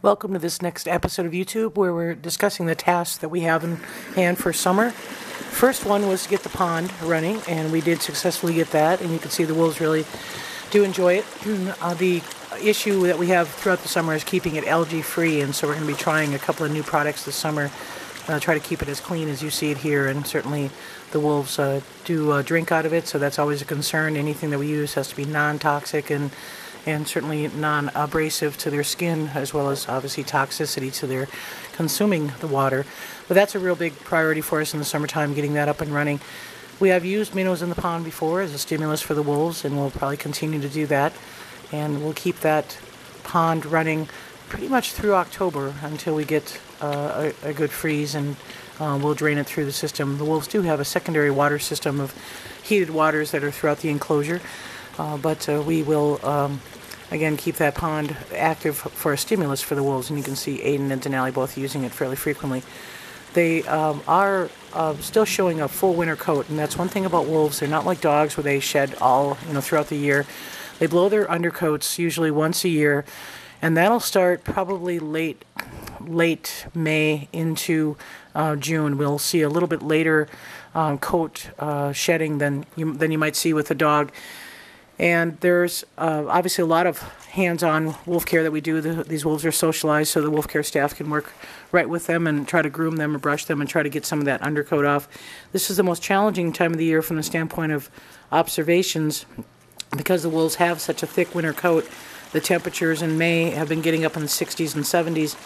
Welcome to this next episode of YouTube where we're discussing the tasks that we have in hand for summer. First one was to get the pond running, and we did successfully get that, and you can see the wolves really do enjoy it. The issue that we have throughout the summer is keeping it algae free, and so we're going to be trying a couple of new products this summer. Try to keep it as clean as you see it here, and certainly the wolves do drink out of it, so that's always a concern. Anything that we use has to be non-toxic and certainly non-abrasive to their skin, as well as obviously toxicity to their consuming the water. But that's a real big priority for us in the summertime, getting that up and running. We have used minnows in the pond before as a stimulus for the wolves, and we'll probably continue to do that. And we'll keep that pond running pretty much through October until we get a good freeze, and we'll drain it through the system. The wolves do have a secondary water system of heated waters that are throughout the enclosure, but we will again keep that pond active for a stimulus for the wolves, and you can see Aiden and Denali both using it fairly frequently. They are still showing a full winter coat, and that's one thing about wolves. They're not like dogs where they shed all throughout the year. They blow their undercoats usually once a year, and that'll start probably late May into June. We'll see a little bit later coat shedding than you might see with a dog. And there's obviously a lot of hands-on wolf care that we do. These wolves are socialized, so the wolf care staff can work right with them and try to groom them and brush them and try to get some of that undercoat off. This is the most challenging time of the year from the standpoint of observations, because the wolves have such a thick winter coat. The temperatures in May have been getting up in the 60s and 70s,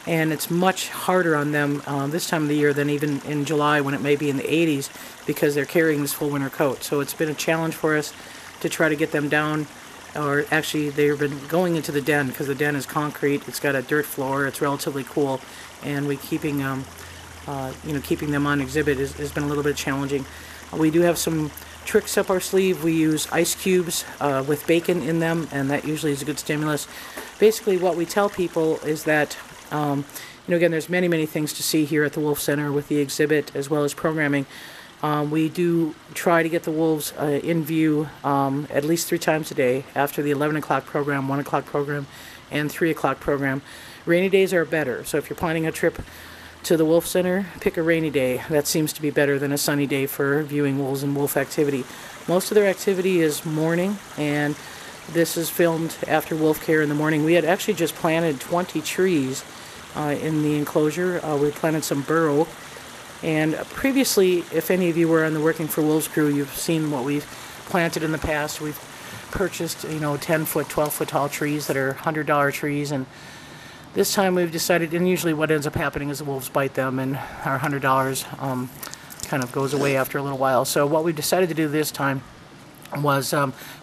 and it's much harder on them this time of the year than even in July when it may be in the 80s, because they're carrying this full winter coat. So it's been a challenge for us to try to get them down, or actually they've been going into the den, because the den is concrete, it's got a dirt floor, it's relatively cool, and keeping them on exhibit has been a little bit challenging. We do have some tricks up our sleeve. We use ice cubes with bacon in them, and that usually is a good stimulus. Basically what we tell people is that again, there's many things to see here at the Wolf Center with the exhibit as well as programming. We do try to get the wolves in view at least 3 times a day after the 11 o'clock program, 1 o'clock program, and 3 o'clock program. Rainy days are better, so if you're planning a trip to the Wolf Center, pick a rainy day. That seems to be better than a sunny day for viewing wolves and wolf activity. Most of their activity is morning, and this is filmed after wolf care in the morning. We had actually just planted 20 trees in the enclosure. We planted some burrow. And previously, if any of you were on the Working for Wolves crew, you've seen what we've planted in the past. We've purchased, 10-foot, 12-foot tall trees that are $100 trees, and this time we've decided, and usually what ends up happening is the wolves bite them, and our $100 kind of goes away after a little while. So what we decided to do this time was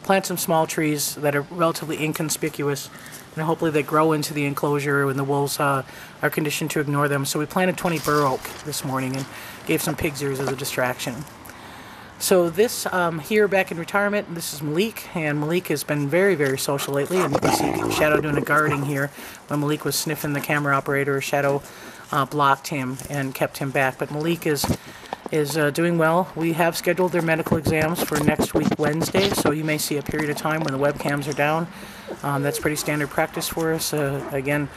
plant some small trees that are relatively inconspicuous, and hopefully they grow into the enclosure when the wolves are conditioned to ignore them. So we planted 20 bur oak this morning and gave some pig's ears as a distraction. So this here back in retirement, this is Malik, and Malik has been very social lately, and you can see Shadow doing a guarding here. When Malik was sniffing the camera operator, Shadow blocked him and kept him back. But Malik is doing well. We have scheduled their medical exams for next week, Wednesday, so you may see a period of time when the webcams are down. That's pretty standard practice for us. Again,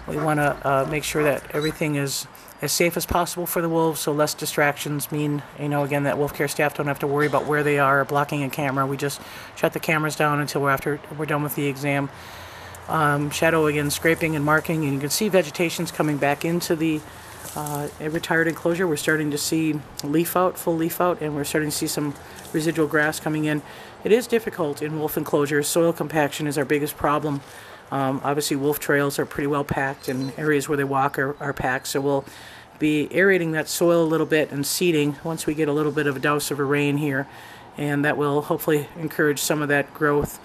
we want to make sure that everything is as safe as possible for the wolves, so less distractions mean, again, that wolf care staff don't have to worry about where they are blocking a camera. We just shut the cameras down until we're done with the exam. Shadow, again, scraping and marking, and you can see vegetation's coming back into the retired enclosure. We're starting to see full leaf out, and we're starting to see some residual grass coming in. It is difficult in wolf enclosures. Soil compaction is our biggest problem. Obviously wolf trails are pretty well packed, and areas where they walk are packed, so we'll be aerating that soil a little bit and seeding once we get a little bit of a douse of a rain here, and that will hopefully encourage some of that growth.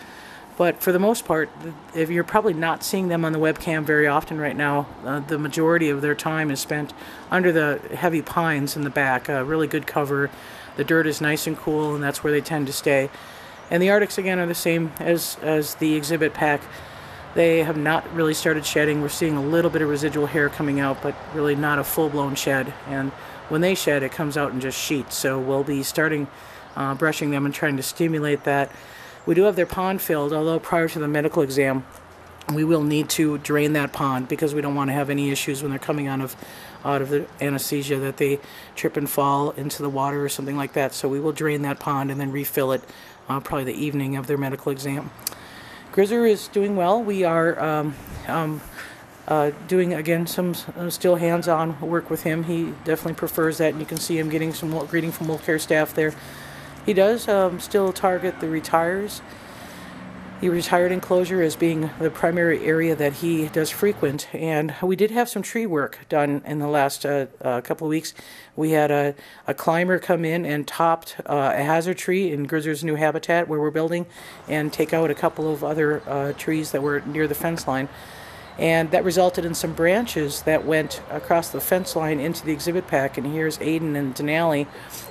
But for the most part, if you're probably not seeing them on the webcam very often right now, the majority of their time is spent under the heavy pines in the back. Really good cover. The dirt is nice and cool, and that's where they tend to stay. And the Arctics, again, are the same as the exhibit pack. They have not really started shedding. We're seeing a little bit of residual hair coming out, but really not a full-blown shed. And when they shed, it comes out in just sheets. So we'll be starting brushing them and trying to stimulate that. We do have their pond filled, although prior to the medical exam, we will need to drain that pond because we don't want to have any issues when they're coming out of the anesthesia that they trip and fall into the water or something like that. So we will drain that pond and then refill it probably the evening of their medical exam. Grizzer is doing well. We are doing again some still hands-on work with him. He definitely prefers that, and you can see him getting some greeting from wolf care staff there. He does still target the retires. The retired enclosure as being the primary area that he does frequent, and we did have some tree work done in the last couple of weeks. We had a climber come in and topped a hazard tree in Grizzer's new habitat where we're building and take out a couple of other trees that were near the fence line. And that resulted in some branches that went across the fence line into the exhibit pack, and here's Aiden and Denali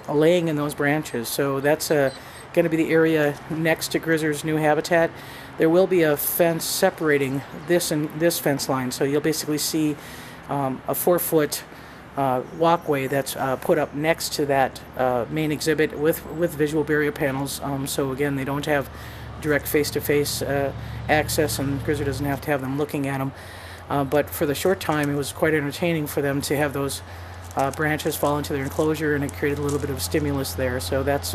laying in those branches. So that's going to be the area next to Grizzer's new habitat. There will be a fence separating this and this fence line, so you'll basically see a 4-foot walkway that's put up next to that main exhibit with visual barrier panels. So again, they don't have direct face-to-face access, and Grizzer doesn't have to have them looking at them. But for the short time, it was quite entertaining for them to have those branches fall into their enclosure, and it created a little bit of stimulus there. So that's